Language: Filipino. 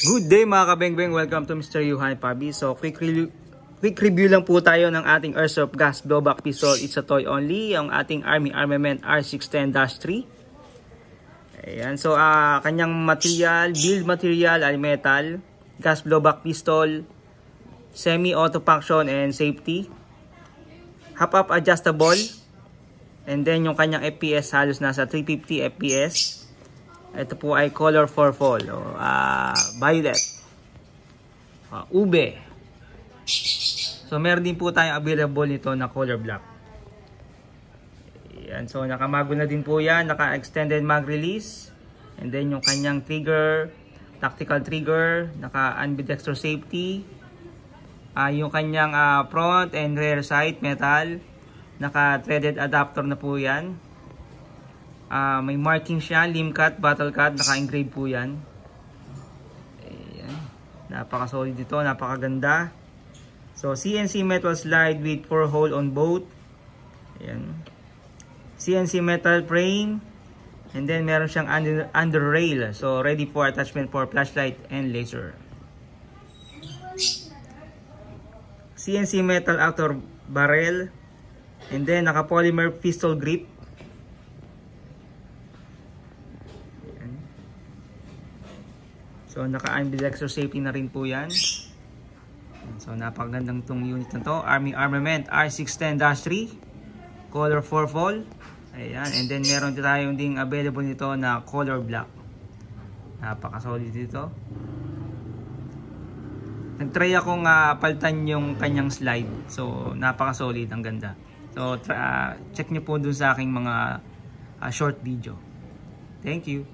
Good day mga kabengbeng, welcome to Mr. Yuhan Pabi. So quick review lang po tayo ng ating Airsoft Gas Blowback Pistol. It's a toy only, ang ating Army Armament R610-3. Ayan, so kanyang material, build material ay metal, gas blowback pistol, semi-auto function and safety, hop-up adjustable, and then yung kanyang FPS halos nasa 350 FPS. Ito po ay color for fall, violet, ube. So meron din po tayong available nito na color black. Ayan, so nakamago na din po yan, naka-extended mag release. And then yung kanyang trigger, tactical trigger, naka-ambidextrous safety. Yung kanyang front and rear sight metal, naka-threaded adapter na po yan. May marking siya, limb cut, battle cut, naka-engrave po yan. Ayan. Napaka-solid ito, napakaganda. So, CNC metal slide with 4 hole on both. Ayan. CNC metal frame. And then, meron siyang under rail. So, ready for attachment for flashlight and laser. CNC metal outer barrel. And then, naka-polymer pistol grip. So, naka-ambidextrous safety na rin po yan. So, napakagandang tong unit na to. Army Armament R610-3. Color 4 fall. Ayan. And then, meron tayong ding available nito na color black. Napaka-solid dito. Nag-try akong palitan yung kanyang slide. So, napaka-solid. Ang ganda. So, check nyo po dun sa aking mga short video. Thank you.